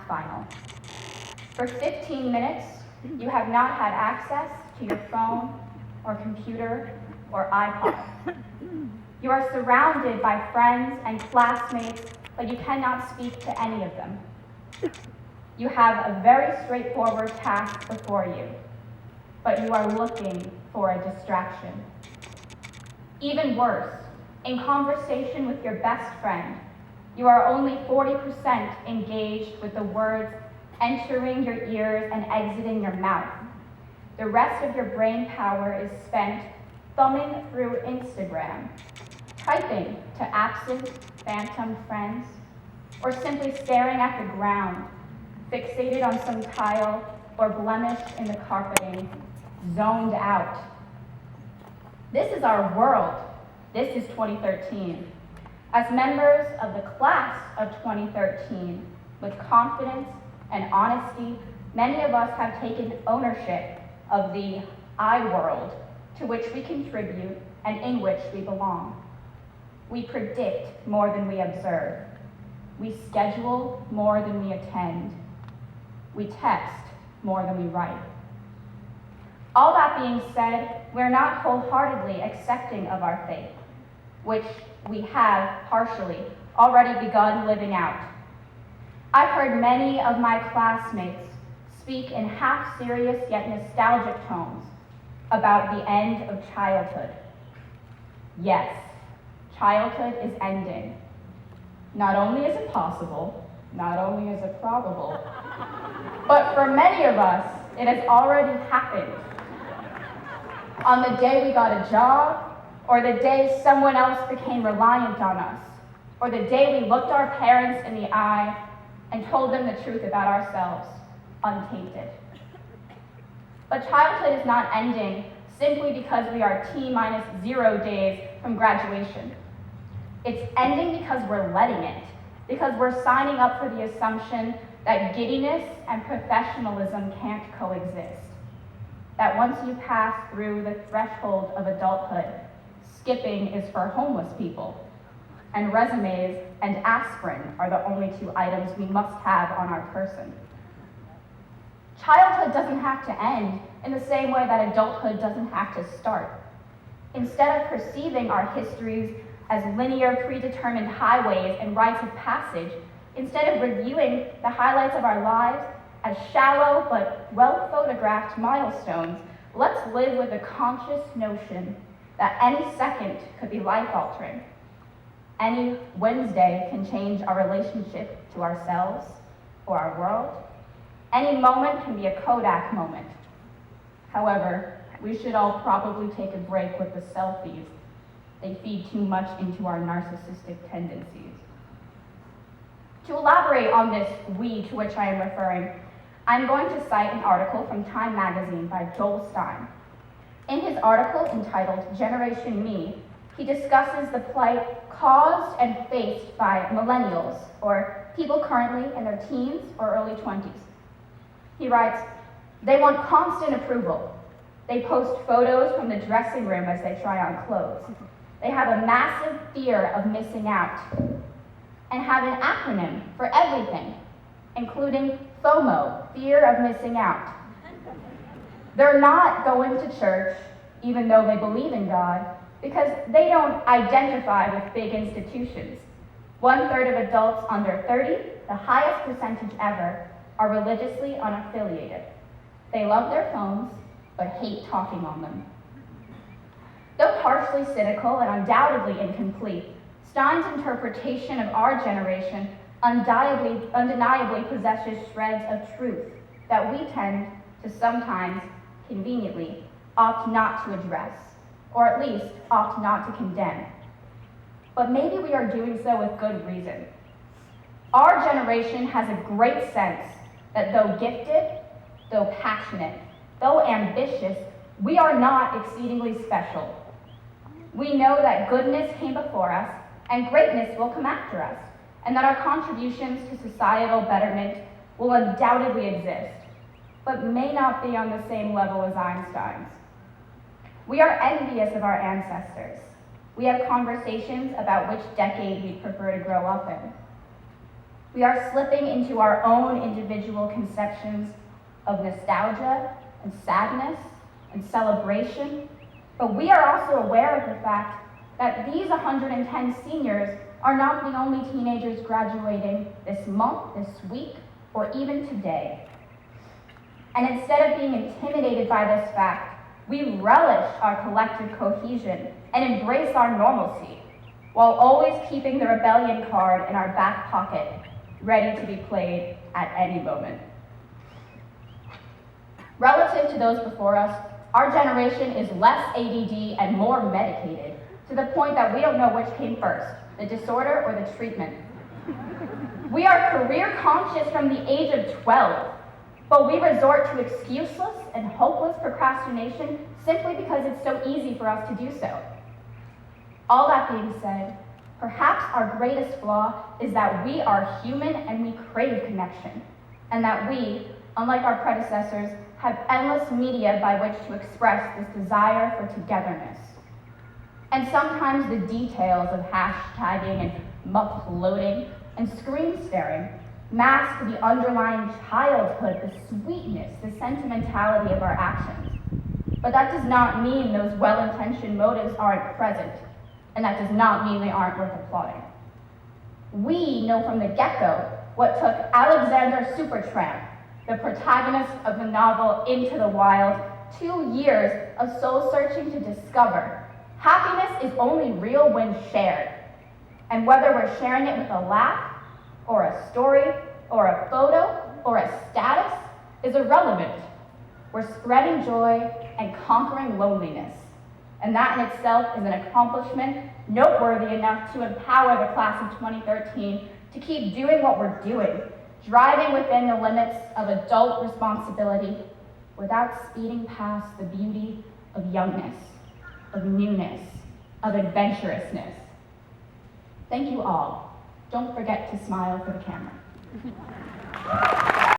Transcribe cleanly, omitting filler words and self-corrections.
final. For 15 minutes, you have not had access to your phone or computer or iPod. You are surrounded by friends and classmates, but you cannot speak to any of them. You have a very straightforward task before you, but you are looking for a distraction. Even worse, in conversation with your best friend, you are only 40% engaged with the words entering your ears and exiting your mouth. The rest of your brain power is spent thumbing through Instagram, typing to absent, phantom friends, or simply staring at the ground, fixated on some tile or blemish in the carpeting, zoned out. This is our world. This is 2013. As members of the class of 2013, with confidence and honesty, many of us have taken ownership of the I world to which we contribute and in which we belong. We predict more than we observe. We schedule more than we attend. We text more than we write. All that being said, we're not wholeheartedly accepting of our faith, which we have partially already begun living out. I've heard many of my classmates speak in half-serious yet nostalgic tones about the end of childhood. Yes, childhood is ending. Not only is it possible, not only is it probable, but for many of us, it has already happened. On the day we got a job, or the day someone else became reliant on us, or the day we looked our parents in the eye and told them the truth about ourselves, untainted. But childhood is not ending simply because we are T-0 days from graduation. It's ending because we're letting it, because we're signing up for the assumption that giddiness and professionalism can't coexist. That once you pass through the threshold of adulthood, skipping is for homeless people, and resumes and aspirin are the only two items we must have on our person. Childhood doesn't have to end in the same way that adulthood doesn't have to start. Instead of perceiving our histories as linear, predetermined highways and rites of passage, instead of reviewing the highlights of our lives as shallow but well-photographed milestones, let's live with the conscious notion that any second could be life-altering. Any Wednesday can change our relationship to ourselves or our world. Any moment can be a Kodak moment. However, we should all probably take a break with the selfies. They feed too much into our narcissistic tendencies. To elaborate on this we to which I am referring, I'm going to cite an article from Time magazine by Joel Stein. In his article entitled Generation Me, he discusses the plight caused and faced by millennials, or people currently in their teens or early 20s. He writes, "They want constant approval. They post photos from the dressing room as they try on clothes. They have a massive fear of missing out and have an acronym for everything, including FOMO, fear of missing out. They're not going to church, even though they believe in God, because they don't identify with big institutions. 1/3 of adults under 30, the highest percentage ever, are religiously unaffiliated. They love their phones, but hate talking on them." Though harshly cynical and undoubtedly incomplete, Stein's interpretation of our generation undeniably possesses shreds of truth that we tend to sometimes, conveniently, opt not to address, or at least opt not to condemn. But maybe we are doing so with good reason. Our generation has a great sense that though gifted, though passionate, though ambitious, we are not exceedingly special. We know that goodness came before us and greatness will come after us, and that our contributions to societal betterment will undoubtedly exist, but may not be on the same level as Einstein's. We are envious of our ancestors. We have conversations about which decade we'd prefer to grow up in. We are slipping into our own individual conceptions of nostalgia and sadness and celebration, but we are also aware of the fact that these 110 seniors are not the only teenagers graduating this month, this week, or even today. And instead of being intimidated by this fact, we relish our collective cohesion and embrace our normalcy, while always keeping the rebellion card in our back pocket, ready to be played at any moment. Relative to those before us, our generation is less ADD and more medicated, to the point that we don't know which came first, the disorder or the treatment. We are career conscious from the age of 12, but we resort to excuseless and hopeless procrastination simply because it's so easy for us to do so. All that being said, perhaps our greatest flaw is that we are human and we crave connection, and that we, unlike our predecessors, have endless media by which to express this desire for togetherness. And sometimes the details of hashtagging and uploading and screen staring mask the underlying childhood, the sweetness, the sentimentality of our actions. But that does not mean those well-intentioned motives aren't present, and that does not mean they aren't worth applauding. We know from the get-go what took Alexander Supertramp, the protagonist of the novel Into the Wild, 2 years of soul-searching to discover. Happiness is only real when shared. And whether we're sharing it with a laugh, or a story, or a photo, or a status, is irrelevant. We're spreading joy and conquering loneliness. And that in itself is an accomplishment noteworthy enough to empower the class of 2013 to keep doing what we're doing, driving within the limits of adult responsibility without speeding past the beauty of youngness, of newness, of adventurousness. Thank you all. Don't forget to smile for the camera.